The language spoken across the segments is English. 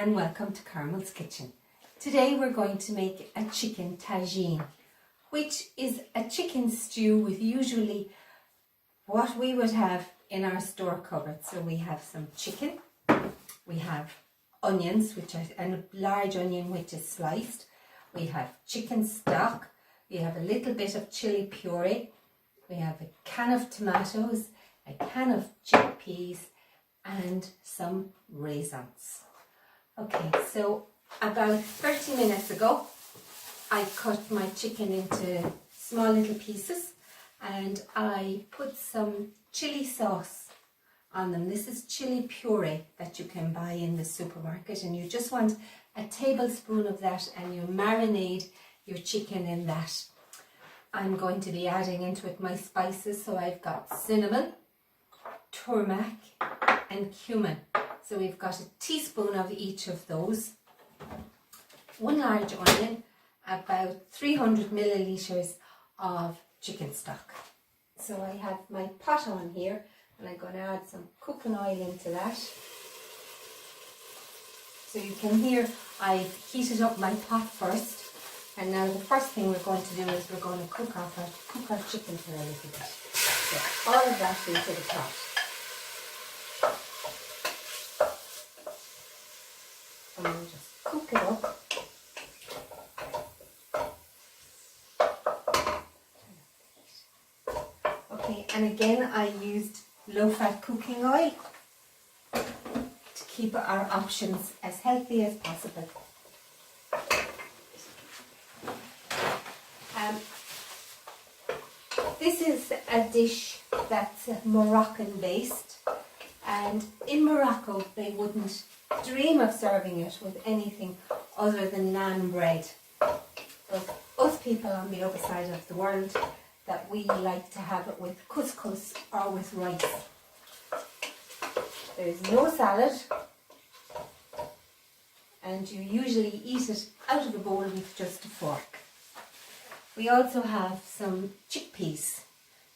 and welcome to Carmel's Kitchen. Today we're going to make a chicken tagine, which is a chicken stew with usually what we would have in our store cupboard. So we have some chicken, we have onions, and a large onion which is sliced, we have chicken stock, we have a little bit of chili puree, we have a can of tomatoes, a can of chickpeas and some raisins. Okay, so about 30 minutes ago I cut my chicken into small little pieces and I put some chili sauce on them. This is chili puree that you can buy in the supermarket, and you just want a tablespoon of that and you marinate your chicken in that. I'm going to be adding into it my spices, so I've got cinnamon, turmeric and cumin. So we've got a teaspoon of each of those, one large onion, about 300 millilitres of chicken stock. So I have my pot on here and I'm going to add some cooking oil into that. So you can hear I've heated up my pot first, and now the first thing we're going to do is we're going to cook our chicken for a little bit. So all of that into the pot. And we'll just cook it up. Okay, and again I used low-fat cooking oil to keep our options as healthy as possible. This is a dish that's Moroccan based, and in Morocco they wouldn't dream of serving it with anything other than naan bread. But us people on the other side of the world, that we like to have it with couscous or with rice. There's no salad, and you usually eat it out of a bowl with just a fork. We also have some chickpeas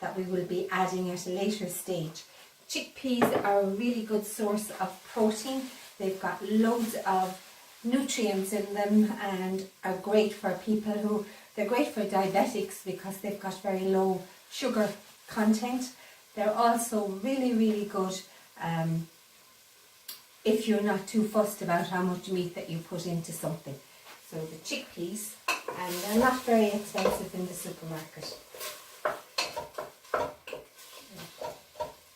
that we will be adding at a later stage. Chickpeas are a really good source of protein. They've got loads of nutrients in them and are great for people they're great for diabetics because they've got very low sugar content. They're also really, really good if you're not too fussed about how much meat that you put into something. So the chickpeas, and they're not very expensive in the supermarket.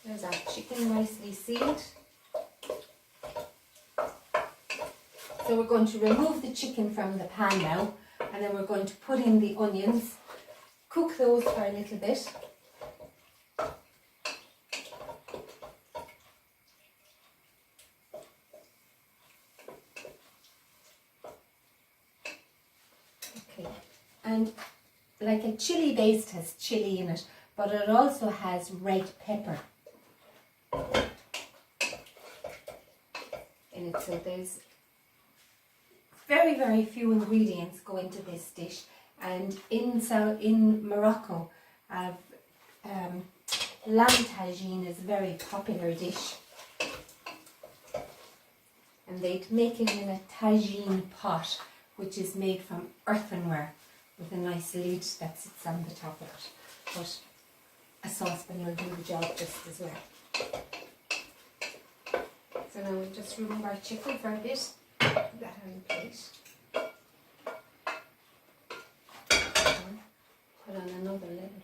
There's our chicken nicely sealed. So we're going to remove the chicken from the pan now, and then we're going to put in the onions, cook those for a little bit. Okay, and like a chili based has chili in it, but it also has red pepper in it, so there's very, very few ingredients go into this dish, and in Morocco, lamb tagine is a very popular dish, and they'd make it in a tagine pot, which is made from earthenware with a nice lid that sits on the top of it, but a saucepan will do the job just as well. So now we'll just remove our chicken for a bit. Put that on the plate. Put on another little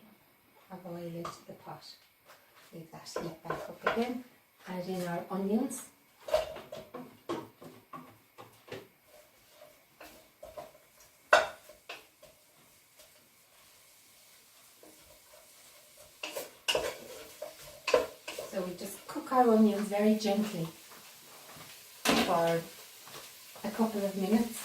of oil into the pot. Leave that heat back up again. Add in our onions. So we just cook our onions very gently for a couple of minutes.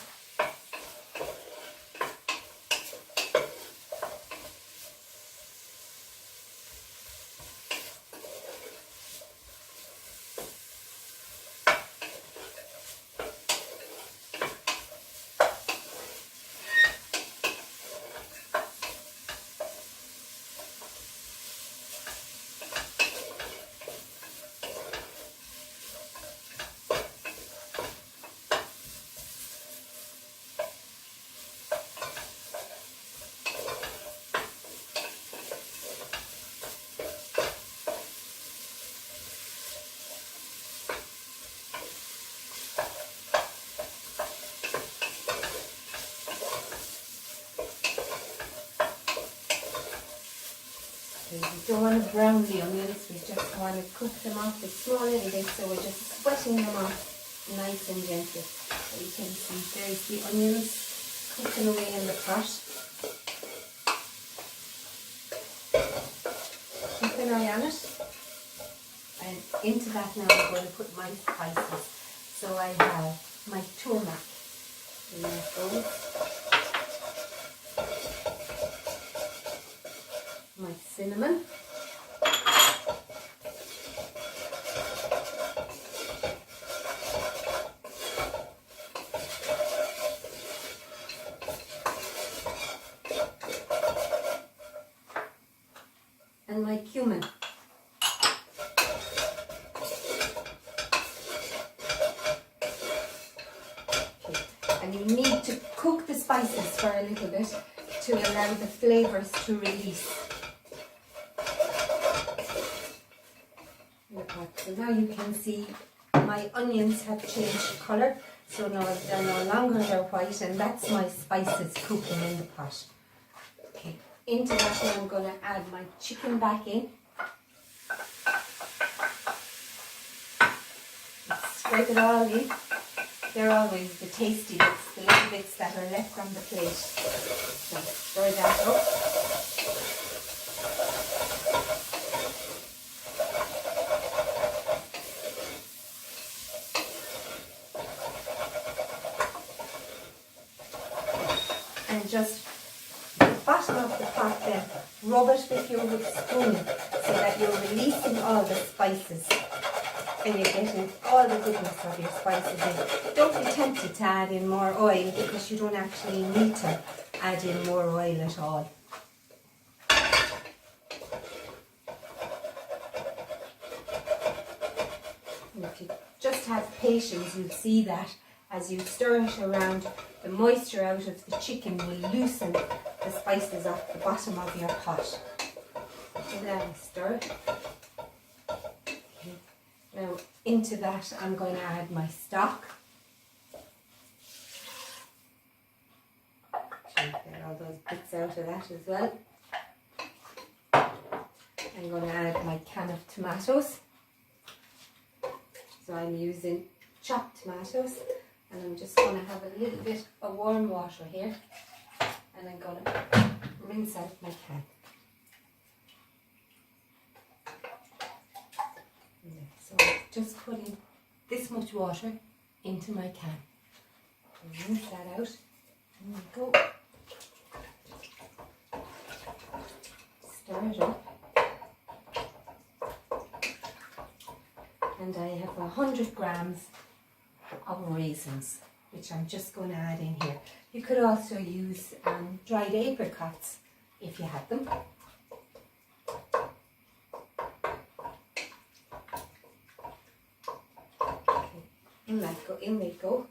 don't want to brown the onions, we just want to cook them off a small little bit, so we're just wetting them off nice and gently. So you can see there's the onions cooking away in the pot. Keep an eye on it. And into that now I'm going to put my spices. So I have my turmeric. And there it goes. My cinnamon. And my cumin. And you need to cook the spices for a little bit to allow the flavours to release. So now you can see my onions have changed colour, so now they're no longer they're white, and that's my spices cooking in the pot. Okay, into that now I'm going to add my chicken back in. Scrape it all in. They're always the tasty bits, the little bits that are left on the plate. So stir that up. And just the bottom of the pot then, rub it with your spoon so that you're releasing all the spices. And you're getting all the goodness of your spices in. Don't be tempted to add in more oil, because you don't actually need to add in more oil at all. And if you just have patience, you'll see that as you stir it around, the moisture out of the chicken will loosen the spices off the bottom of your pot. Give that a stir. Now into that I'm going to add my stock. Get all those bits out of that as well. I'm going to add my can of tomatoes. So I'm using chopped tomatoes, and I'm just going to have a little bit of warm water here, and I'm going to rinse out my can. So I'm just putting this much water into my can. Rinse that out. There we go. Stir it up. And I have 100 grams of raisins, which I'm just going to add in here. You could also use dried apricots if you had them. In they go.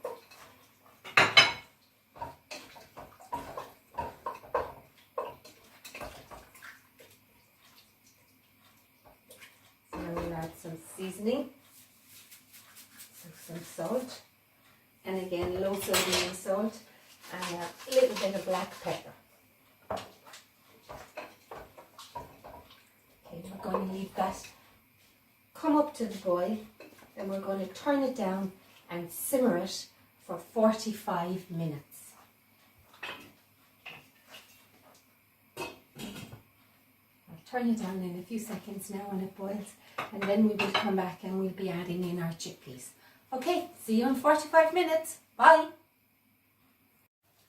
So now we'll add some seasoning, so some salt, and again low sodium salt, and a little bit of black pepper. Okay, we're going to leave that come up to the boil, then we're going to turn it down and simmer it for 45 minutes. I'll turn it down in a few seconds now when it boils, and then we will come back and we'll be adding in our chickpeas. Okay, see you in 45 minutes. Bye.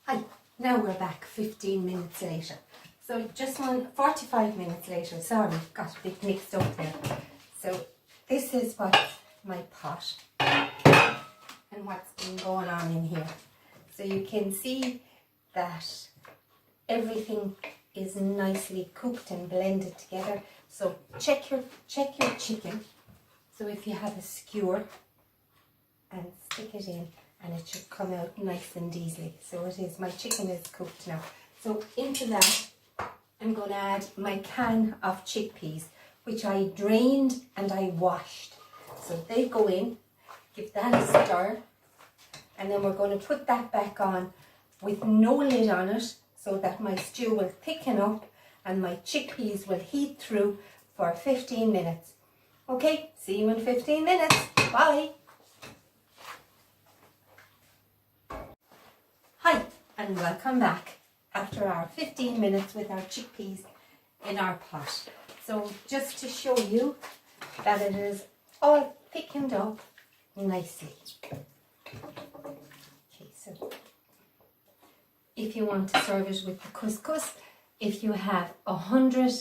Hi, now we're back 15 minutes later. So just 45 minutes later, sorry, got a bit mixed up there. So this is what's my pot and what's been going on in here. So you can see that everything is nicely cooked and blended together. So check your chicken. So if you have a skewer, and stick it in, and it should come out nice and easily. So it is, my chicken is cooked now. So into that I'm going to add my can of chickpeas, which I drained and I washed. So they go in, give that a stir, and then we're going to put that back on with no lid on it, so that my stew will thicken up and my chickpeas will heat through for 15 minutes. Okay, see you in 15 minutes. Bye. Hi, and welcome back after our 15 minutes with our chickpeas in our pot. So just to show you that it is all thickened up nicely. Okay, so if you want to serve it with the couscous, if you have 100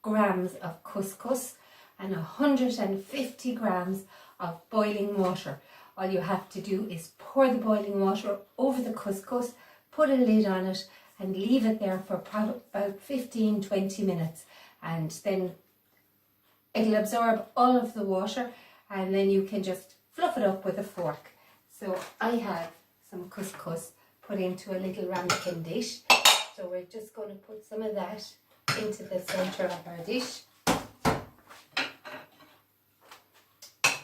grams of couscous and 150 grams of boiling water, all you have to do is pour the boiling water over the couscous, put a lid on it and leave it there for about 15-20 minutes, and then it'll absorb all of the water, and then you can just fluff it up with a fork. So I have some couscous put into a little ramekin dish, so we're just going to put some of that into the centre of our dish,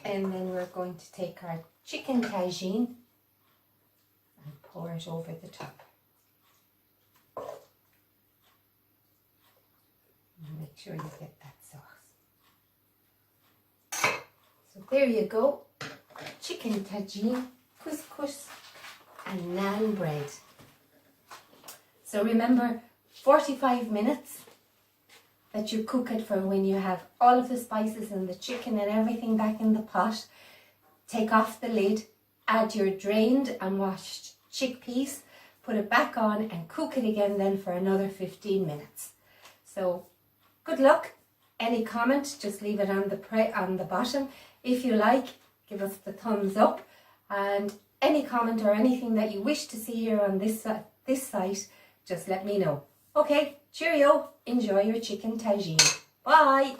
and then we're going to take our chicken tagine and pour it over the top. And make sure you get that sauce. So there you go, chicken tagine, couscous and naan bread. So remember, 45 minutes that you cook it for when you have all of the spices and the chicken and everything back in the pot. Take off the lid, add your drained and washed chickpeas, put it back on and cook it again then for another 15 minutes. So good luck. Any comment, just leave it on the bottom. If you like, give us the thumbs up, and any comment or anything that you wish to see here on this site, just let me know. Okay, cheerio, enjoy your chicken tagine. Bye.